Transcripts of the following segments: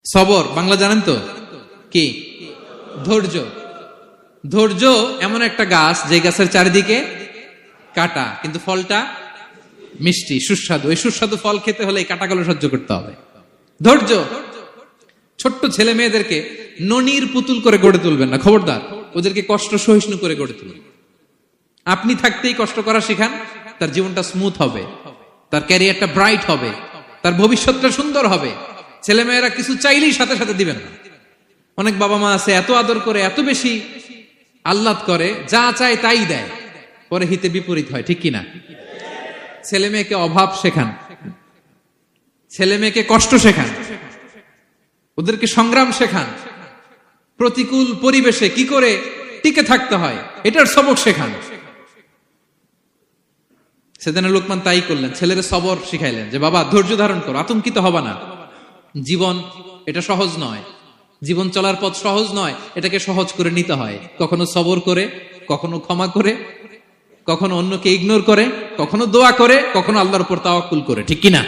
সবর বাংলা জানেন তো কি? ধৈর্য। ধৈর্য এমন একটা গাছ যে গাছের চারিদিকে কাটা, কিন্তু ফলটা মিষ্টি সুস্বাদু। এই সুস্বাদু ফল খেতে হলে এই কাটাগুলো সহ্য করতে হবে। ধৈর্য। ছোট্ট ছেলে মেয়েদেরকে ননির পুতুল করে গড়ে তুলবেন না, খবরদার। ওদেরকে কষ্ট সহিষ্ণু করে গড়ে তুলবেন। আপনি থাকতেই কষ্ট করা শিখান, তার জীবনটা স্মুথ হবে, তার ক্যারিয়ারটা ব্রাইট হবে, তার ভবিষ্যৎটা সুন্দর হবে। ছেলেমেয়েরা কিছু চাইলেই সাথে সাথে দিবেন না। অনেক বাবা মা আছে এত আদর করে, এত বেশি আহ্লাদ করে, যা চায় তাই দেয়, পরে হিতে বিপরীত হয়, ঠিক কিনা? ছেলে মেয়েকে অভাব শেখান, ছেলে মেয়েকে কষ্ট শেখান, ওদেরকে সংগ্রাম শেখান, প্রতিকূল পরিবেশে কি করে টিকে থাকতে হয় এটার সবক শেখান। সেদিন লোকমান তাই করলেন, ছেলের সবর শিখাইলেন যে বাবা ধৈর্য ধারণ করো, আতঙ্কিত হবা না। জীবন এটা সহজ নয়, জীবন চলার পথ সহজ নয়, এটাকে সহজ করে নিতে হয়। কখনো সবর করে, কখনো ক্ষমা করে, কখনো অন্যকে ইগনোর করে, কখনো দোয়া করে, কখনো আল্লাহর উপর তাওয়াক্কুল করে, ঠিক কিনা?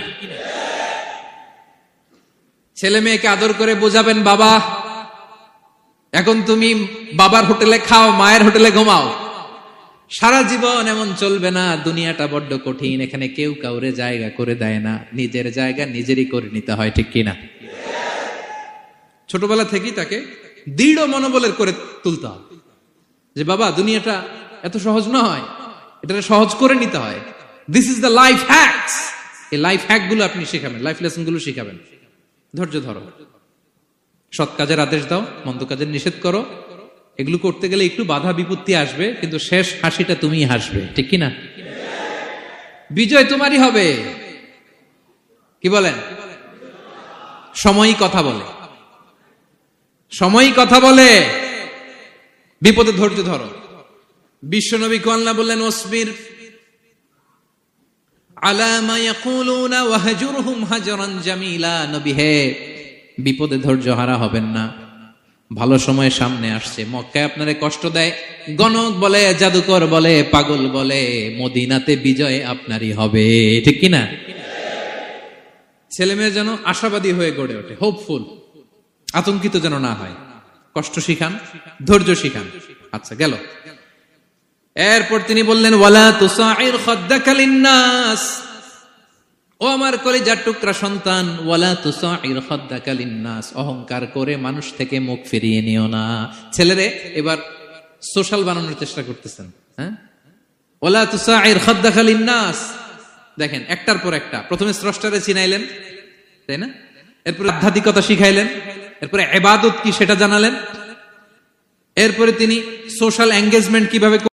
ছেলে মেয়েকে আদর করে বোঝাবেন, বাবা এখন তুমি বাবার হোটেলে খাও, মায়ের হোটেলে ঘুমাও। সারা জীবন এমন চলবে না, দুনিয়াটা বড্ড কঠিন, এখানে কেউ কাউরে জায়গা করে দেয় না, নিজের জায়গা নিজেরই করে নিতে হয়, ঠিক কিনা? ছোটবেলা থেকেই তাকে দৃঢ় মনোবলের করে তুলতে হবে যে বাবা দুনিয়াটা এত সহজ নয়, এটা সহজ করে নিতে হয়। This is the life hacks. এই লাইফ হ্যাক গুলো আপনি শিখাবেন, লাইফ লেসন গুলো শিখাবেন। ধৈর্য ধরো, সৎ কাজের আদেশ দাও, মন্দ কাজের নিষেধ করো। এগুলো করতে গেলে একটু বাধা বিপত্তি আসবে, কিন্তু শেষ হাসিটা তুমি হাসবে, ঠিক কিনা? বিজয় তোমারই হবে। কি বলেন? সময়ই কথা বলে, সময়ই কথা বলে। বিপদে ধৈর্য ধরো। বিশ্বনবী আল্লাহ বললেন, ওয়াসবির আলা মা ইয়াকুলুনা ওয়াহজুরহুম হাজরান জামিলা। নবী হে, বিপদে ধৈর্য হারা হবেন না। ভালো সময় সামনে আসছে, মক্কায় আপনারে কষ্ট দেয়, গণক বলে, জাদুকর বলে, পাগল বলে, মদিনাতে বিজয় আপনারই হবে, ঠিক কিনা? ছেলে মেয়ে যেন আশাবাদী হয়ে গড়ে ওঠে, হোপফুল, আতঙ্কিত যেন না হয়। কষ্ট শিখান, ধৈর্য শিখান। আচ্ছা গেল। এরপর তিনি বললেন, ওয়ালা তুসাইর খাদ্দাকা লিন্নাস। ও আমার কলিজার টুকরা সন্তান, ওয়ালা তুসাইর খাদ্দাকা লিন্নাস, অহংকার করে মানুষ থেকে মুখ ফিরিয়ে নিও না। ছেলেরে এবার সোশ্যাল বানানোর চেষ্টা করতেছেন, হ্যাঁ? ওয়ালা তুসাইর খাদ্দাকা লিন্নাস। দেখেন একটার পর একটা, প্রথমে স্রষ্টারে চিনাইলেন, তাই না? এরপরে আধ্যাত্মিকতা শিখাইলেন, এরপরে ইবাদত কি সেটা জানালেন, এরপরে তিনি সোশ্যাল এঙ্গেজমেন্ট কিভাবে